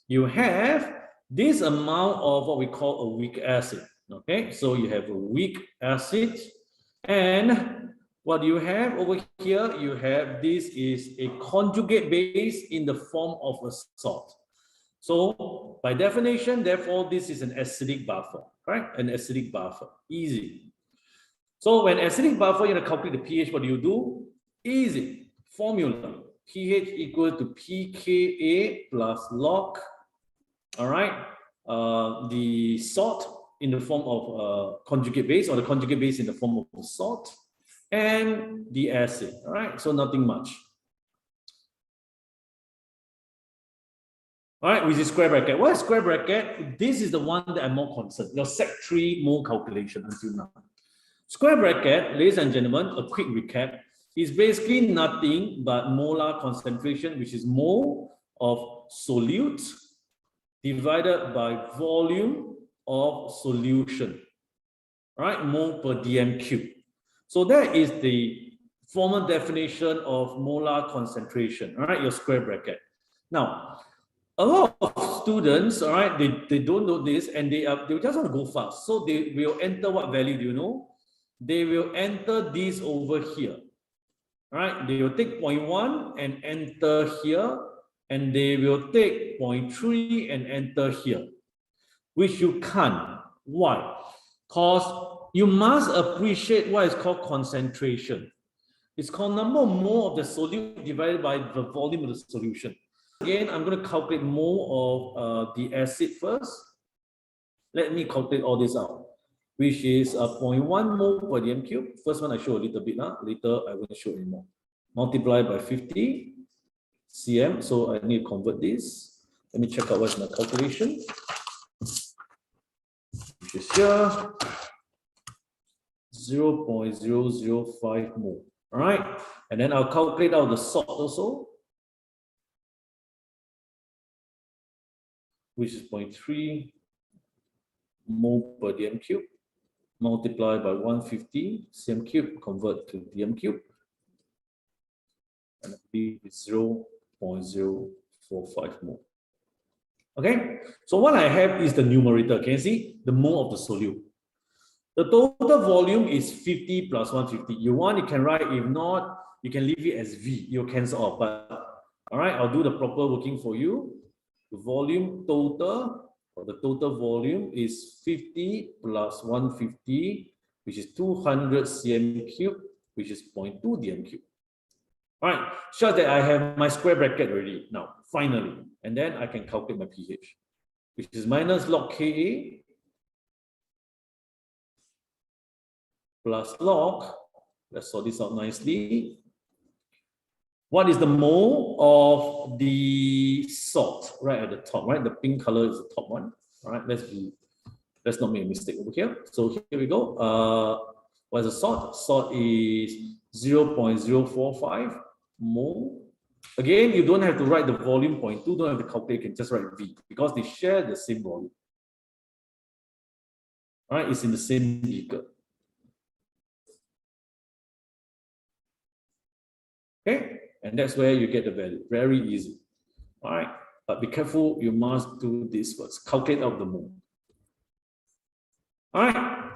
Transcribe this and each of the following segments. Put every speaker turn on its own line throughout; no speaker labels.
You have this amount of what we call a weak acid. Okay, so you have a weak acid, and what you have over here, you have this is a conjugate base in the form of a salt. So by definition, therefore, this is an acidic buffer, right? An acidic buffer, easy. So when acidic buffer, you're gonna calculate the pH, what do? Easy, formula, pH equal to pKa plus log, all right? The salt in the form of conjugate base, or the conjugate base in the form of salt, and the acid, all right? So nothing much. All right, with the square bracket. What is square bracket? This is the one that I'm more concerned. Your Sec 3 mole calculation until now. Square bracket, ladies and gentlemen, a quick recap, is basically nothing but molar concentration, which is mole of solute divided by volume of solution. All right, mole per dm cube. So that is the formal definition of molar concentration. All right, your square bracket. Now, a lot of students, all right, they don't know this, and they just want to go fast. So they will enter what value, do you know? They will enter this over here. All right, they will take 0.1 and enter here, and they will take 0.3 and enter here, which you can't. Why? Because you must appreciate what is called concentration. It's called number of mole of the solute divided by the volume of the solution. Again, I'm going to calculate mole of the acid first. Let me calculate all this out, which is 0.1 mole per dm cube. First one I show a little bit now. Later I won't show anymore. Multiply by 50 cm. So I need to convert this. Let me check out what's my calculation. Which is here 0.005 mole. All right, and then I'll calculate out the salt also, which is 0.3 mole per dm cube, multiply by 150 cm cube, convert to dm cube, and B is 0.045 mole. Okay, so what I have is the numerator. Can you see the mole of the solute? The total volume is 50 plus 150. You want, you can write. If not, you can leave it as V. You'll cancel off. But all right, I'll do the proper working for you. The volume total, or the total volume is 50 plus 150, which is 200 cm cube, which is 0.2 dm cube. All right, shows that I have my square bracket already now, finally. And then I can calculate my pH, which is minus log Ka plus log, let's sort this out nicely. What is the mole of the salt right at the top, right? The pink color is the top one. All right, let's not make a mistake over here. So here we go. What is the salt? Salt is 0.045 mole. Again, you don't have to write the volume 0.2, don't have to calculate, you can just write V because they share the same volume. All right, it's in the same beaker. Okay, and that's where you get the value. Very easy. All right, but be careful, you must do this first. Calculate out the mole. All right,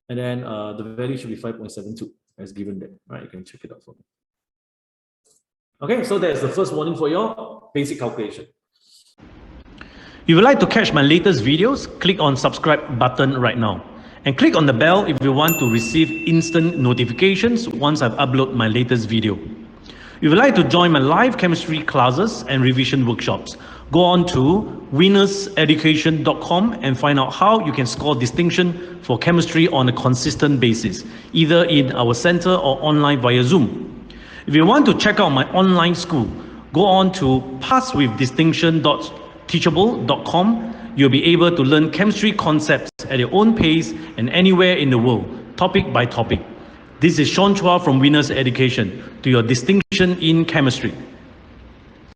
and then the value should be 5.72 as given there. All right, you can check it out for me. Okay, so that's the first warning for your basic calculation. If you would like to catch my latest videos, click on subscribe button right now. And click on the bell if you want to receive instant notifications once I've uploaded my latest video. If you would like to join my live chemistry classes and revision workshops, go on to winnerseducation.com and find out how you can score distinction for chemistry on a consistent basis, either in our center or online via Zoom. If you want to check out my online school, go on to passwithdistinction.teachable.com. You'll be able to learn chemistry concepts at your own pace and anywhere in the world, topic by topic. This is Sean Chua from Winners Education, to your distinction in chemistry.